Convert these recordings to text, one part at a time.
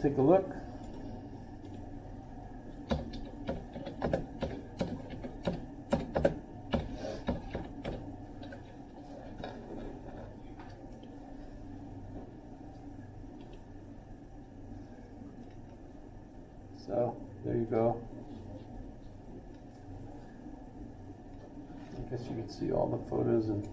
take a look. So there you go. I guess you can see all the photos, and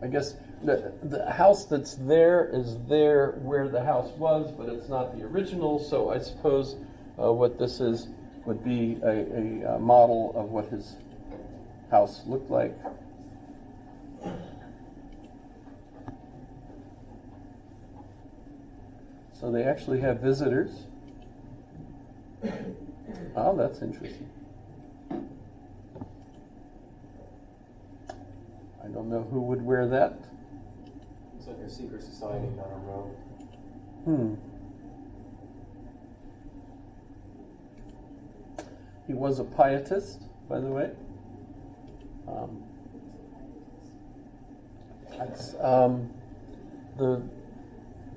I guess the house that's there is there where the house was, but it's not the original. So I suppose what this is would be a model of what his house looked like. So they actually have visitors. Oh, that's interesting. I don't know who would wear that. It's like a secret society, not a robe. He was a pietist, by the way. The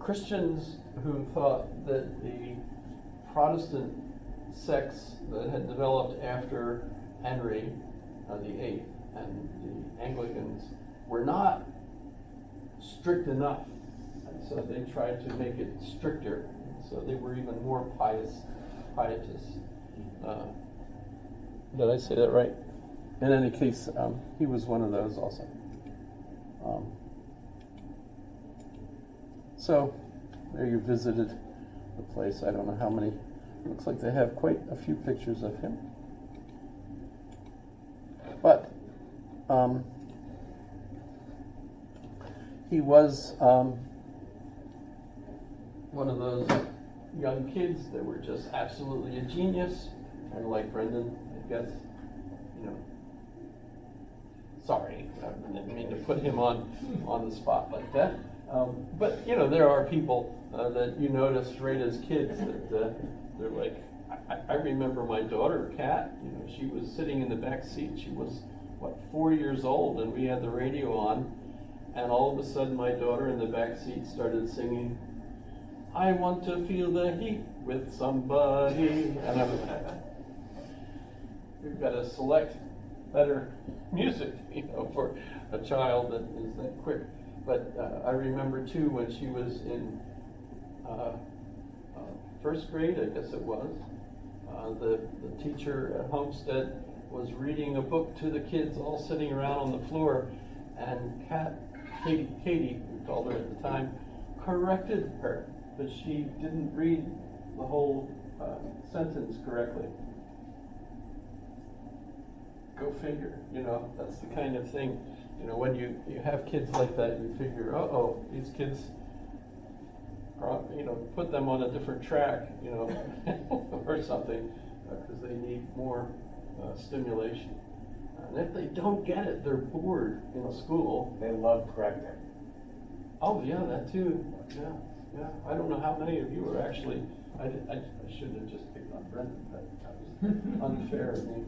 Christians who thought that the Protestant sects that had developed after Henry VIII and the Anglicans were not strict enough, and so they tried to make it stricter. So they were even more pietists. Did I say that right? In any case, he was one of those also. So there you visited the place. I don't know how many. Looks like they have quite a few pictures of him. But he was one of those young kids that were just absolutely a genius, kind of like Brendan, I guess. You know, sorry, I didn't mean to put him on the spot like that. But you know, there are people that you notice right as kids that they're like. I remember my daughter, Kat. You know, she was sitting in the back seat. She was 4 years old, and we had the radio on, and all of a sudden, my daughter in the back seat started singing, "I want to feel the heat with somebody," and we've got to select better music, you know, for a child that is that quick. But I remember too when she was in first grade, I guess it was, the teacher at Homestead was reading a book to the kids all sitting around on the floor, and Katie, we called her at the time, corrected her because she didn't read the whole sentence correctly. Go figure, you know, that's the kind of thing, you know, when you have kids like that, you figure, uh-oh, these kids, you know, put them on a different track, you know, or something, because they need more stimulation. And if they don't get it, they're bored in school. They love correcting. Oh, yeah, that too. Yeah. I don't know how many of you are actually, I shouldn't have just picked on Brendan, that was unfair of me.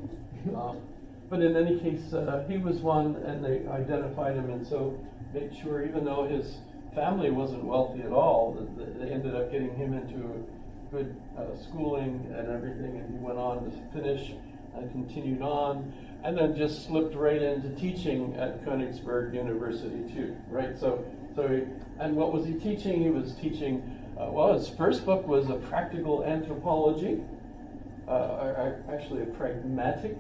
But in any case, he was one, and they identified him, and so made sure, even though his family wasn't wealthy at all, they ended up getting him into good schooling and everything, and he went on to finish and continued on, and then just slipped right into teaching at Königsberg University too, right? So and what was he teaching? He was teaching, well, his first book was a practical anthropology, actually a pragmatic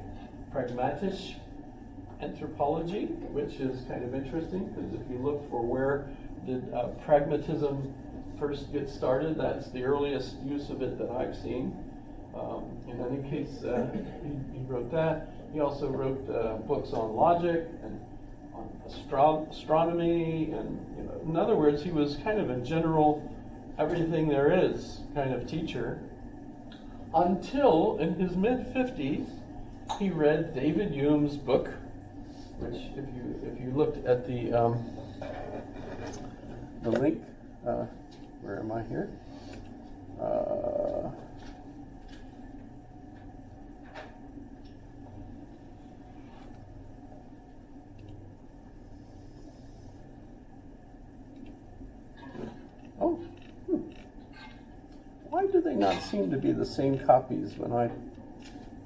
anthropology, which is kind of interesting, because if you look for where did pragmatism first get started, that's the earliest use of it that I've seen. In any case, he wrote that. He also wrote books on logic and on astronomy, and you know, in other words, he was kind of a general everything there is kind of teacher, until in his mid-50s he read David Hume's book, which if you looked at the link, where am I here? may not seem to be the same copies when I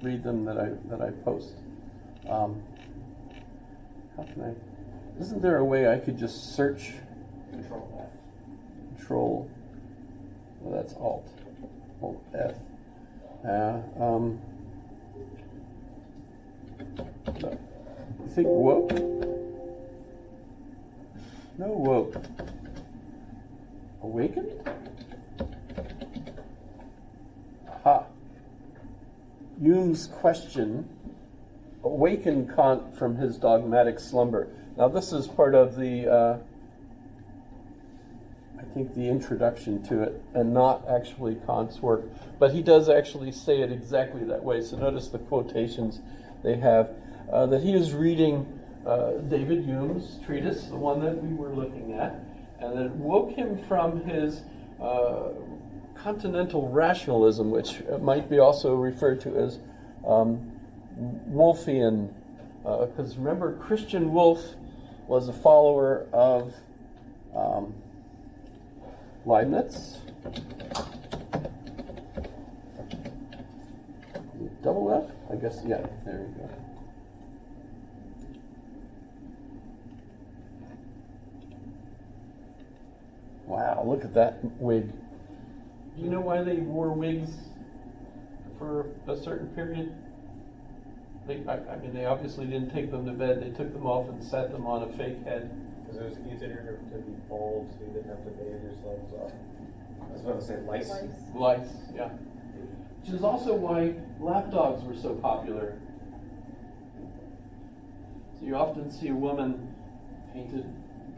read them that I post. How can I? Isn't there a way I could just search? Control F. Control. Well, that's Alt. Alt F. You think woke? No woke. Awakened? Aha. Hume's question awakened Kant from his dogmatic slumber. Now this is part of the, I think, the introduction to it, and not actually Kant's work. But he does actually say it exactly that way. So notice the quotations they have. That he is reading David Hume's treatise, the one that we were looking at, and it woke him from his continental rationalism, which might be also referred to as Wolffian, because remember, Christian Wolff was a follower of Leibniz. Double F? I guess, yeah, there you go. Wow, look at that wig. Do you know why they wore wigs for a certain period? I mean, they obviously didn't take them to bed. They took them off and set them on a fake head. Because it was easier to be bald, so you didn't have to bathe yourselves off. I was about to say lice. Lice, yeah. Which is also why lapdogs were so popular. So you often see a woman painted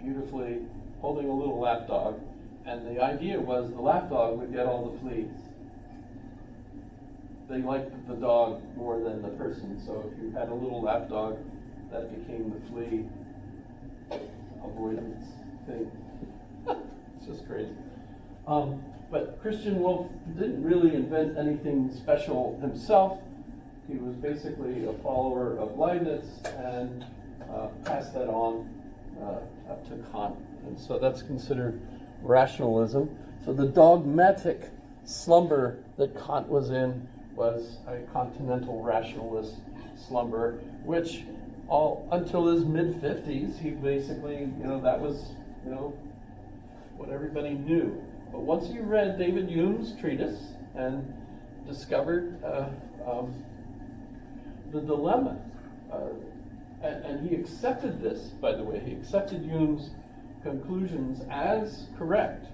beautifully holding a little lapdog, and the idea was the lapdog would get all the fleas. They liked the dog more than the person, so if you had a little lapdog, that became the flea avoidance thing. It's just crazy. But Christian Wolff didn't really invent anything special himself. He was basically a follower of Leibniz and passed that on up to Kant. And so that's considered rationalism. So the dogmatic slumber that Kant was in was a continental rationalist slumber, which until his mid-50s, he basically, that was, what everybody knew. But once he read David Hume's treatise and discovered the dilemma, and he accepted this, by the way, he accepted Hume's conclusions as correct,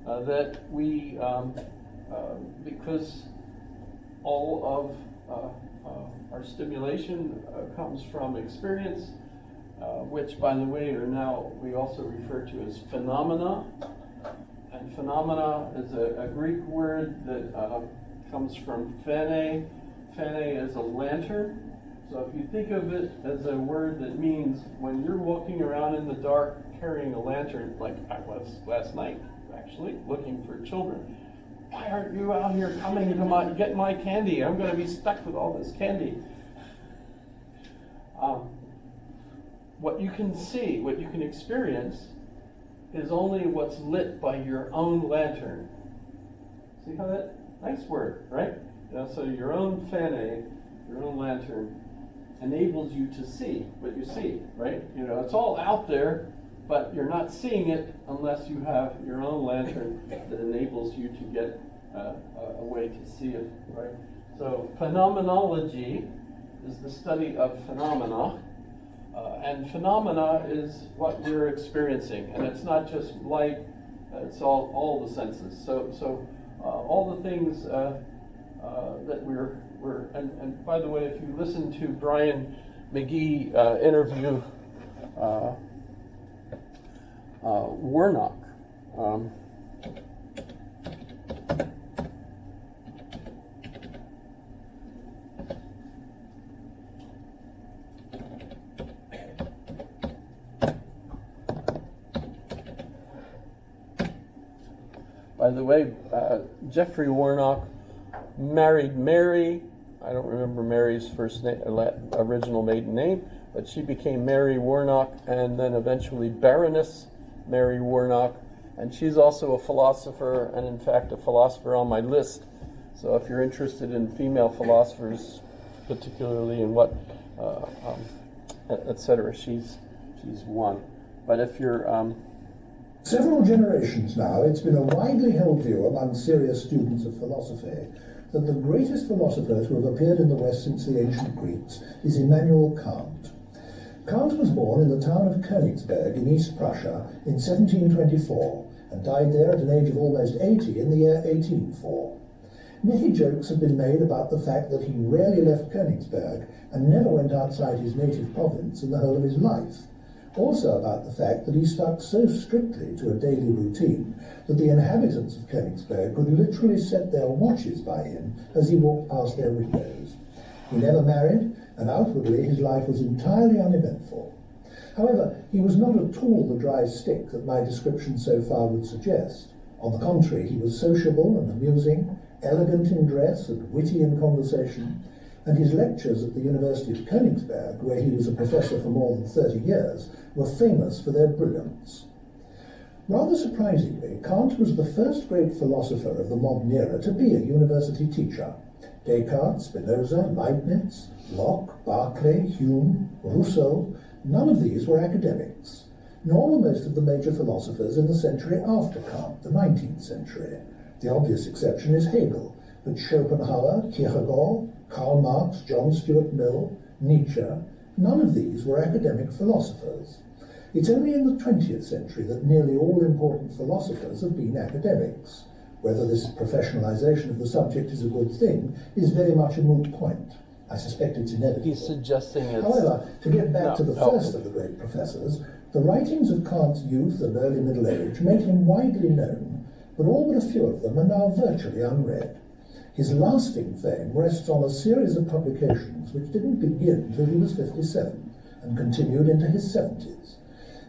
that we, because all of our stimulation comes from experience, which, by the way, we also refer to as phenomena. And phenomena is a Greek word that comes from phene. Phene is a lantern. So if you think of it as a word that means when you're walking around in the dark carrying a lantern, like I was last night, actually, looking for children. Why aren't you out here coming to get my candy? I'm going to be stuck with all this candy. What you can see, what you can experience, is only what's lit by your own lantern. See how that, nice word, right? So your own phane, your own lantern, enables you to see what you see, right? It's all out there, but you're not seeing it unless you have your own lantern that enables you to get a way to see it, right? So phenomenology is the study of phenomena, and phenomena is what we're experiencing, and it's not just light; it's all the senses. So all the things that we're and by the way, if you listen to Brian McGee interview Warnock. By the way, Jeffrey Warnock married Mary. I don't remember Mary's first name, original maiden name, but she became Mary Warnock, and then eventually Baroness Mary Warnock. And she's also a philosopher, and in fact a philosopher on my list. So if you're interested in female philosophers, particularly in what, et cetera, she's one. But if you're... Several generations now, it's been a widely held view among serious students of philosophy that the greatest philosopher to have appeared in the West since the ancient Greeks is Immanuel Kant. Kant was born in the town of Königsberg in East Prussia in 1724 and died there at an age of almost 80 in the year 1804. Many jokes have been made about the fact that he rarely left Königsberg and never went outside his native province in the whole of his life. Also about the fact that he stuck so strictly to a daily routine that the inhabitants of Königsberg could literally set their watches by him as he walked past their windows. He never married, and outwardly his life was entirely uneventful. However, he was not at all the dry stick that my description so far would suggest. On the contrary, he was sociable and amusing, elegant in dress and witty in conversation, and his lectures at the University of Königsberg, where he was a professor for more than 30 years, were famous for their brilliance. Rather surprisingly, Kant was the first great philosopher of the modern era to be a university teacher. Descartes, Spinoza, Leibniz, Locke, Berkeley, Hume, Rousseau, none of these were academics, nor were most of the major philosophers in the century after Kant, the 19th century. The obvious exception is Hegel, but Schopenhauer, Kierkegaard, Karl Marx, John Stuart Mill, Nietzsche, none of these were academic philosophers. It's only in the 20th century that nearly all important philosophers have been academics. Whether this professionalization of the subject is a good thing is very much a moot point. I suspect it's inevitable. He's suggesting it's... However, to get back to the first of the great professors, the writings of Kant's youth and early middle age made him widely known, but all but a few of them are now virtually unread. His lasting fame rests on a series of publications which didn't begin till he was 57 and continued into his 70s.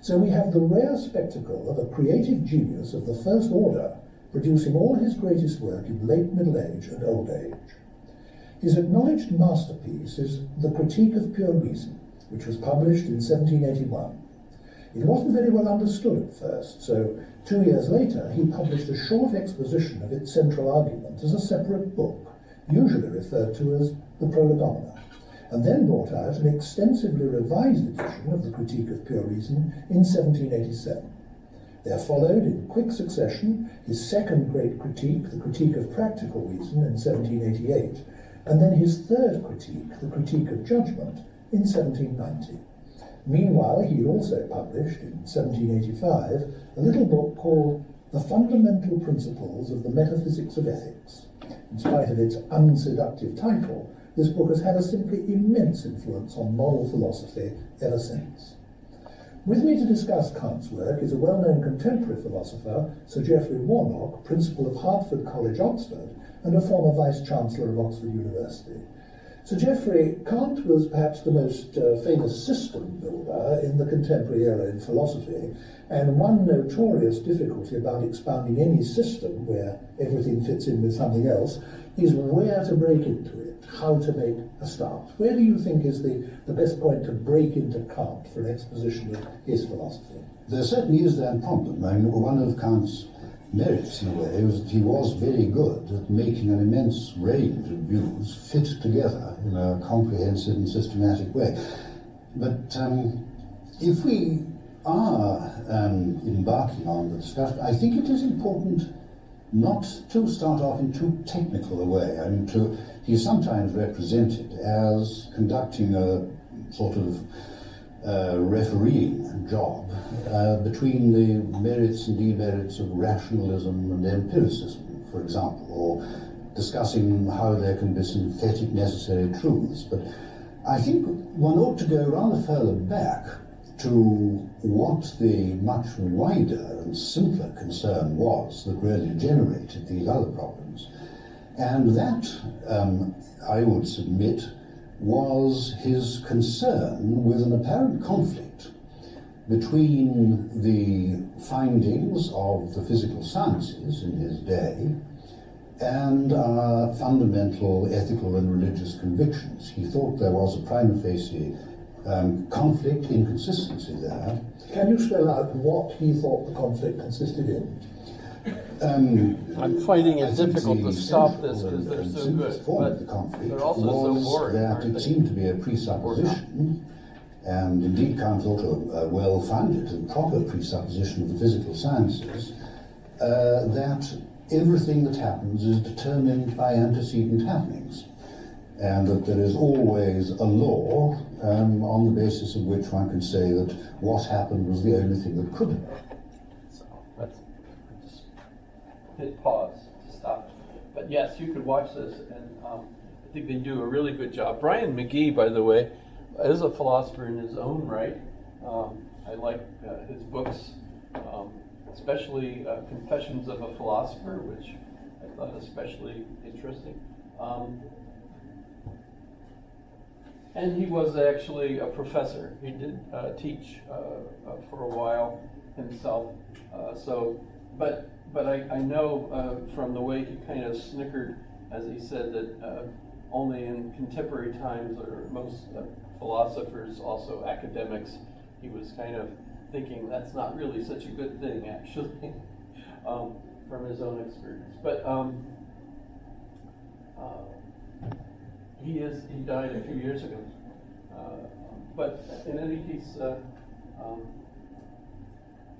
So we have the rare spectacle of a creative genius of the first order producing all his greatest work in late middle age and old age. His acknowledged masterpiece is The Critique of Pure Reason, which was published in 1781. It wasn't very well understood at first, so 2 years later he published a short exposition of its central argument as a separate book, usually referred to as the Prolegomena, and then brought out an extensively revised edition of the Critique of Pure Reason in 1787. There followed, in quick succession, his second great critique, the Critique of Practical Reason, in 1788, and then his third critique, the Critique of Judgment, in 1790. Meanwhile, he also published, in 1785, a little book called The Fundamental Principles of the Metaphysics of Ethics. In spite of its unseductive title, this book has had a simply immense influence on moral philosophy ever since. With me to discuss Kant's work is a well-known contemporary philosopher, Sir Geoffrey Warnock, Principal of Hertford College, Oxford, and a former Vice-Chancellor of Oxford University. Sir Geoffrey, Kant was perhaps the most famous system builder in the contemporary era in philosophy, and one notorious difficulty about expounding any system where everything fits in with something else is where to break into it, how to make a start. Where do you think is the best point to break into Kant for an exposition of his philosophy? There certainly is that problem. I mean, one of Kant's merits, in a way, was that he was very good at making an immense range of views fit together in a comprehensive and systematic way. But if we are embarking on the discussion, I think it is important not to start off in too technical a way. I mean, he's sometimes represented as conducting a sort of refereeing job between the merits and demerits of rationalism and empiricism, for example, or discussing how there can be synthetic necessary truths. But I think one ought to go rather further back to what the much wider and simpler concern was that really generated these other problems. And that, I would submit, was his concern with an apparent conflict between the findings of the physical sciences in his day and fundamental ethical and religious convictions. He thought there was a prima facie conflict, inconsistency there. Can you spell out what he thought the conflict consisted in? I'm finding I it think difficult the to stop central this because they're and so simplest good, form of but the conflict they're also so was boring, that aren't it they? seemed to be a presupposition, and indeed Kant thought a well-founded and proper presupposition of the physical sciences, that everything that happens is determined by antecedent happenings, and that there is always a law on the basis of which one can say that what happened was the only thing that could happen. So let's just hit pause to stop. But yes, you could watch this, and I think they do a really good job. Brian McGee, by the way, is a philosopher in his own right. I like his books, especially Confessions of a Philosopher, which I thought especially interesting. And he was actually a professor. He did teach for a while himself. But I know from the way he kind of snickered as he said that only in contemporary times are most philosophers also academics. He was kind of thinking that's not really such a good thing, actually, from his own experience. But he died a few years ago. But in any case,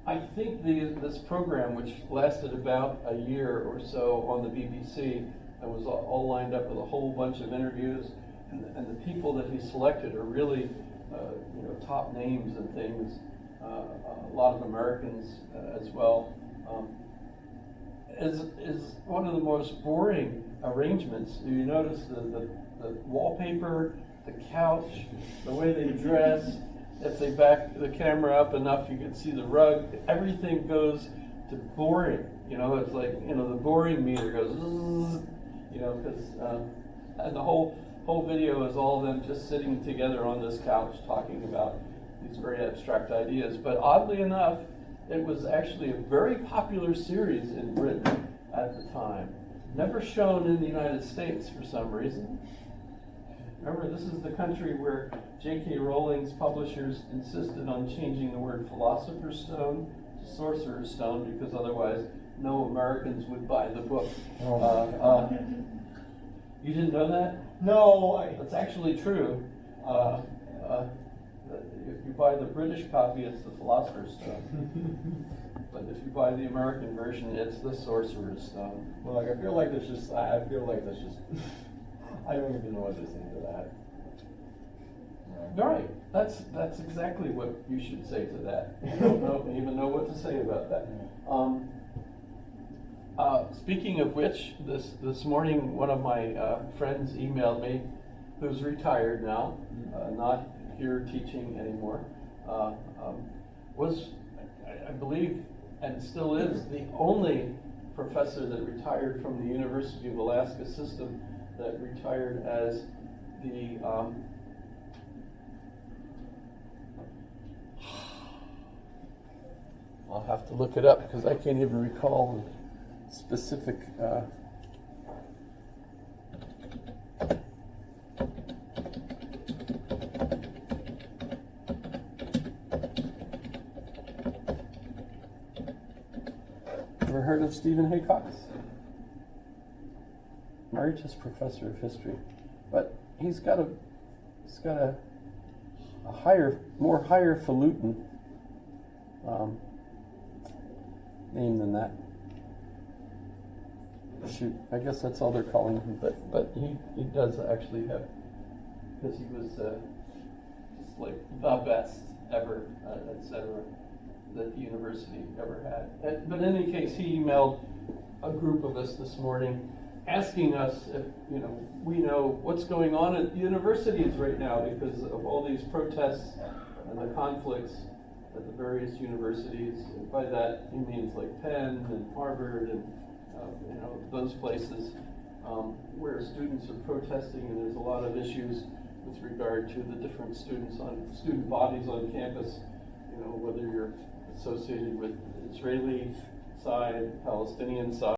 I think this program, which lasted about a year or so on the BBC, and was all lined up with a whole bunch of interviews, and the people that he selected are really, top names and things. A lot of Americans as well. Is one of the most boring arrangements. You notice the wallpaper, the couch, the way they dress. If they back the camera up enough, you can see the rug. Everything goes to boring. It's like, the boring meter goes, because, and the whole video is all of them just sitting together on this couch talking about these very abstract ideas. But oddly enough, it was actually a very popular series in Britain at the time. Never shown in the United States for some reason. Remember, this is the country where J.K. Rowling's publishers insisted on changing the word philosopher's stone to sorcerer's stone because otherwise no Americans would buy the book. You didn't know that? No, That's actually true. If you buy the British copy, it's the Philosopher's Stone. But if you buy the American version, it's the Sorcerer's Stone. Well, I feel like there's just, I don't even know what to say to that. Right. That's exactly what you should say to that. I don't even know what to say about that. Speaking of which, this morning one of my friends emailed me, who's retired now, not here teaching anymore, was, I believe, and still is, the only professor that retired from the University of Alaska system that retired as the I'll have to look it up because I can't even recall the specific Ever heard of Stephen Haycox? Emeritus professor of history, but he's got a more highfalutin name than that. Shoot, I guess that's all they're calling him, but he does actually have, because he was just like the best ever, etc. that the university ever had. But in any case, he emailed a group of us this morning asking us if we know what's going on at universities right now because of all these protests and the conflicts at the various universities. And by that he means like Penn and Harvard and those places where students are protesting, and there's a lot of issues with regard to the different student bodies on campus. Whether you're associated with Israeli side, Palestinian side.